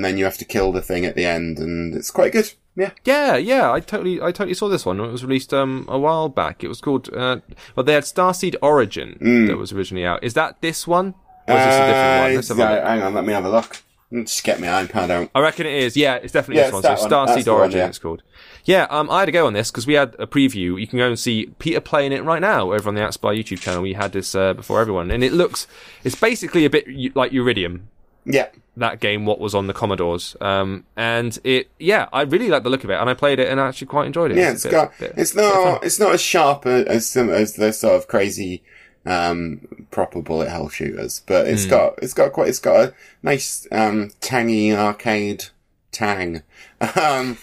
then you have to kill the thing at the end, and it's quite good. Yeah. I totally saw this one. It was released a while back. It was called they had Starseed Origin that was originally out. Is that this one? Or is this a different one? Hang on, let me have a look. Just get my iPad out. I reckon it is. Yeah, it's definitely this one. So Starseed Origin, it's called. Yeah, I had to go on this because we had a preview. You can go and see Peter playing it right now over on the AppSpy YouTube channel. We had this before everyone, and it's basically a bit like Iridium. Yeah. That game, what was on the Commodores, and I really like the look of it, and I played it and I actually quite enjoyed it. Yeah, it's not as sharp as the sort of crazy proper bullet hell shooters, but it's got a nice tangy arcade tang. I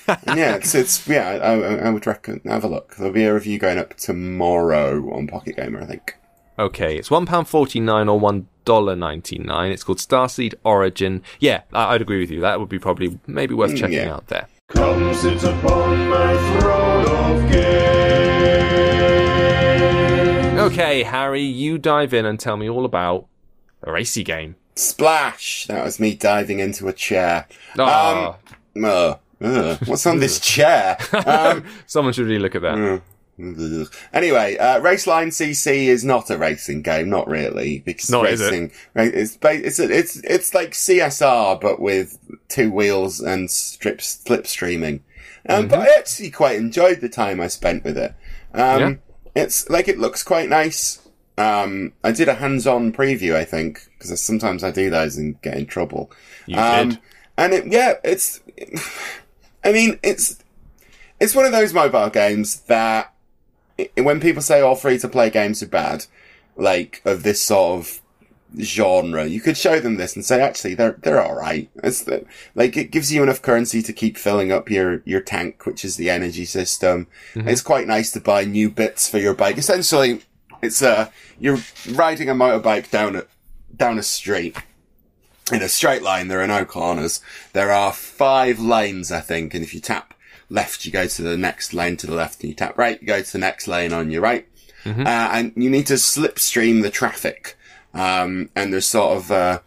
would recommend have a look. There'll be a review going up tomorrow on Pocket Gamer, I think. Okay, it's £1.49 or $1.99. It's called Starseed Origin. Yeah, I'd agree with you. That would be probably maybe worth checking out there. Come sit upon my throne of game. Okay, Harry, you dive in and tell me all about a racy game. Splash! That was me diving into a chair. Oh. What's on this chair? Someone should really look at that. Anyway, Raceline CC is not a racing game, not really, because racing it's like CSR but with 2 wheels and slipstreaming. But I actually quite enjoyed the time I spent with it. It's like it looks quite nice. I did a hands-on preview, I think, because sometimes I do those and get in trouble. You did, and it's one of those mobile games that, when people say all free-to-play games are bad, like, of this sort of genre, you could show them this and say, actually, they're alright. It gives you enough currency to keep filling up your tank, which is the energy system. Mm-hmm. It's quite nice to buy new bits for your bike. Essentially, it's, you're riding a motorbike down a street. In a straight line, there are no corners. There are 5 lanes, I think, and if you tap left, you go to the next lane to the left, and you tap right, you go to the next lane on your right. Mm-hmm. And you need to slipstream the traffic. And there's sort of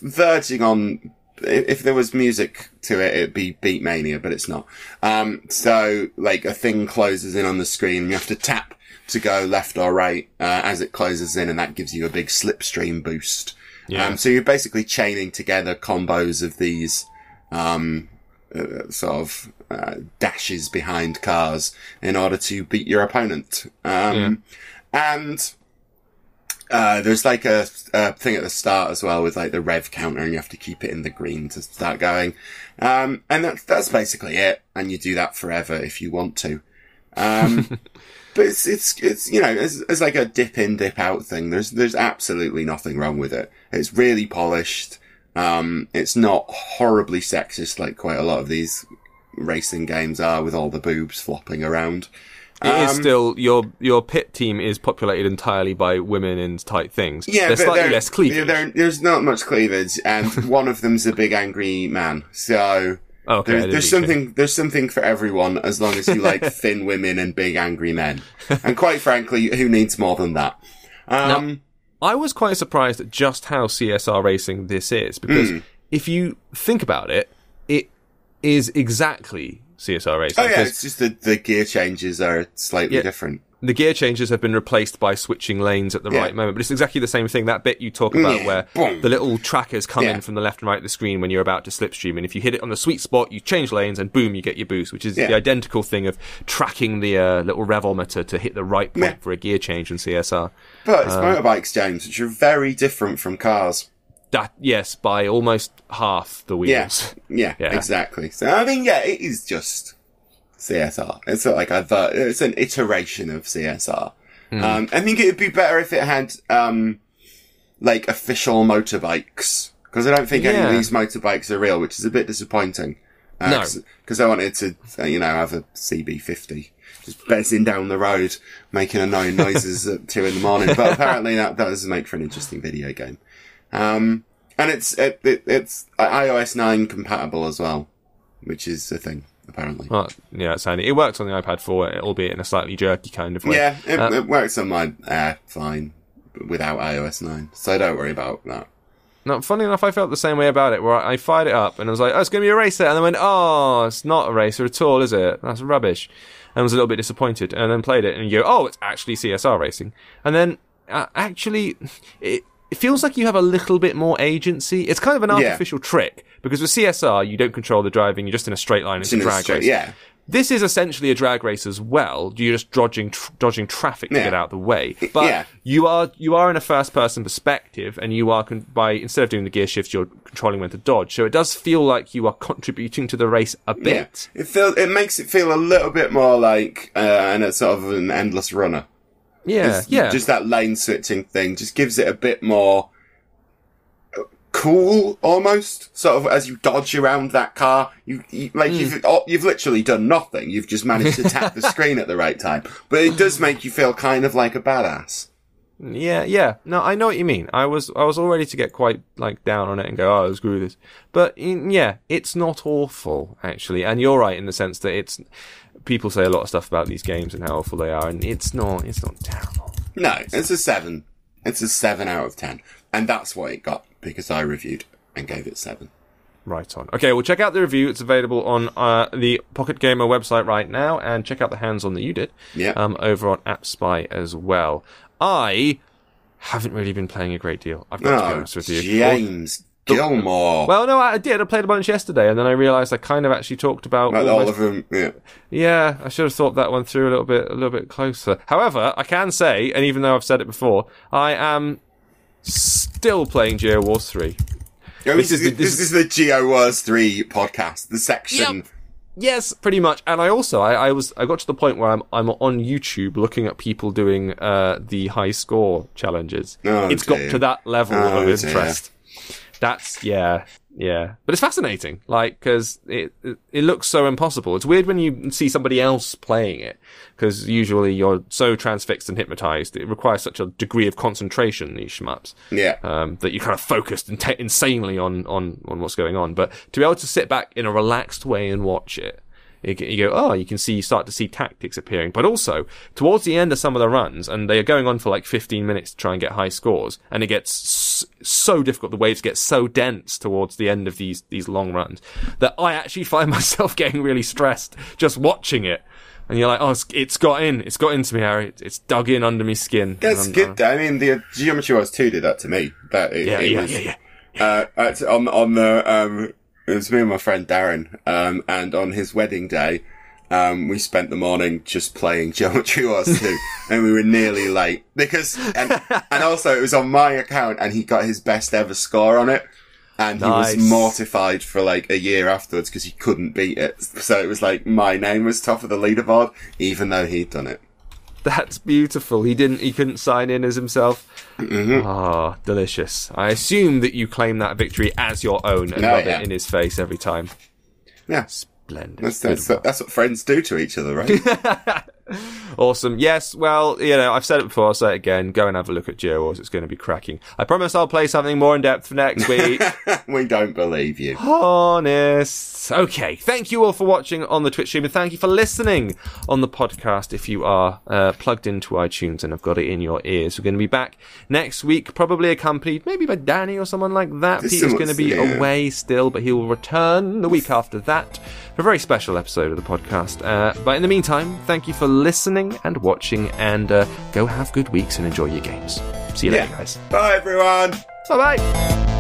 verging on, if there was music to it, it'd be Beatmania, but it's not. So, like, a thing closes in on the screen, you have to tap to go left or right, as it closes in, and that gives you a big slipstream boost. Yeah. So you're basically chaining together combos of these, dashes behind cars in order to beat your opponent. And there's like a thing at the start as well with like the rev counter, and you have to keep it in the green to start going. And that's basically it. And you do that forever if you want to. But it's, you know, it's like a dip in, dip out thing. There's absolutely nothing wrong with it. It's really polished. It's not horribly sexist like quite a lot of these racing games are, with all the boobs flopping around. It is still, your pit team is populated entirely by women in tight things. Yeah, there's slightly less cleavage. There's not much cleavage, and one of them's a big angry man. So there's something for everyone, as long as you like thin women and big angry men. And quite frankly, who needs more than that? Now, I was quite surprised at just how CSR racing this is, because if you think about it, it is exactly CSR racing. Oh yeah, it's just the gear changes are slightly different. The gear changes have been replaced by switching lanes at the right moment, but it's exactly the same thing. That bit you talk about where the little trackers come in from the left and right of the screen when you're about to slipstream, and if you hit it on the sweet spot, you change lanes and boom, you get your boost, which is the identical thing of tracking the little revometer to hit the right point for a gear change in CSR. But it's motorbikes, James, which are very different from cars. Yes, by almost half the wheels. Yeah, exactly. So, I mean, it is just CSR. It's like it's an iteration of CSR. I think it would be better if it had, like, official motorbikes. Because I don't think any of these motorbikes are real, which is a bit disappointing. No. Because I wanted to, have a CB50 just bezzing down the road, making annoying noises at 2 a.m. But apparently that does make for an interesting video game. And it's iOS 9 compatible as well, which is a thing, apparently. Well, yeah, it's handy. It works on the iPad 4, albeit in a slightly jerky kind of way. Yeah, it works on my fine without iOS 9, so don't worry about that. Now, funny enough, I felt the same way about it, where I fired it up and I was like, oh, it's going to be a racer. And then went, oh, it's not a racer at all, is it? That's rubbish. And I was a little bit disappointed. And then played it and you go, oh, it's actually CSR racing. And then, actually, it feels like you have a little bit more agency. It's kind of an artificial trick, because with CSR, you don't control the driving, you're just in a straight line. It's a drag race. Yeah. This is essentially a drag race as well. You're just dodging traffic to get out of the way. But you are in a first-person perspective, and you are, instead of doing the gear shifts, you're controlling when to dodge. So it does feel like you are contributing to the race a bit. Yeah. It makes it feel a little bit more like a sort of an endless runner. Yeah, Just that lane switching thing just gives it a bit more cool, almost. Sort of as you dodge around that car, you've literally done nothing. You've just managed to tap the screen at the right time. But it does make you feel kind of like a badass. Yeah. No, I know what you mean. I was all ready to get quite down on it and go, oh, screw this. But it's not awful actually. And you're right in the sense that people say a lot of stuff about these games and how awful they are, and it's not terrible. No, it's a 7. It's a 7 out of 10. And that's what it got, because I reviewed and gave it 7. Right on. Okay, well, check out the review. It's available on the Pocket Gamer website right now, and check out the hands-on that you did over on AppSpy as well. I haven't really been playing a great deal. I've got to be honest with you. James Gilmore. Well, no, I did. I played a bunch yesterday, and then I realised I kind of actually talked about all of them. Yeah. Yeah, I should have thought that one through a little bit closer. However, I can say, and even though I've said it before, I am still playing Geo Wars 3. This is the Geo Wars 3 podcast, the section. Yep. Yes, pretty much. And I also I got to the point where I'm on YouTube looking at people doing the high score challenges. It's got to that level of interest. That's yeah. But it's fascinating, because it looks so impossible. It's weird when you see somebody else playing it, because usually you're so transfixed and hypnotized. It requires such a degree of concentration, these shmups. Yeah. That you're kind of focused insanely on what's going on. But to be able to sit back in a relaxed way and watch it, you go, you start to see tactics appearing. But also, towards the end of some of the runs, and they are going on for 15 minutes to try and get high scores, and it gets so difficult, the waves get so dense towards the end of these long runs, that I actually find myself getting really stressed just watching it. And you're like, oh, it's got into me, Harry. It's dug in under my skin. That's good. I mean, the Geometry Wars 2 did that to me. It was me and my friend Darren, and on his wedding day, we spent the morning just playing Geometry Wars 2, and we were nearly late, and also it was on my account, and he got his best ever score on it, and he was mortified for a year afterwards because he couldn't beat it, so it was my name was top of the leaderboard, even though he'd done it. That's beautiful. He couldn't sign in as himself. Mm-hmm. Ah, delicious. I assume that you claim that victory as your own and rub it in his face every time. Yeah. Splendid. That's what friends do to each other, right? Awesome. Yes, well, I've said it before, I'll say it again. Go and have a look at Geo Wars. It's going to be cracking. I promise I'll play something more in depth for next week. We don't believe you. Honest. Okay. Thank you all for watching on the Twitch stream, and thank you for listening on the podcast if you are plugged into iTunes and have got it in your ears. We're going to be back next week, probably accompanied maybe by Danny or someone like that. Peter's going to be away still, but he will return the week after that for a very special episode of the podcast. But in the meantime, thank you for listening and watching, and go have good weeks and enjoy your games. See you later, guys. Bye, everyone. Bye-bye.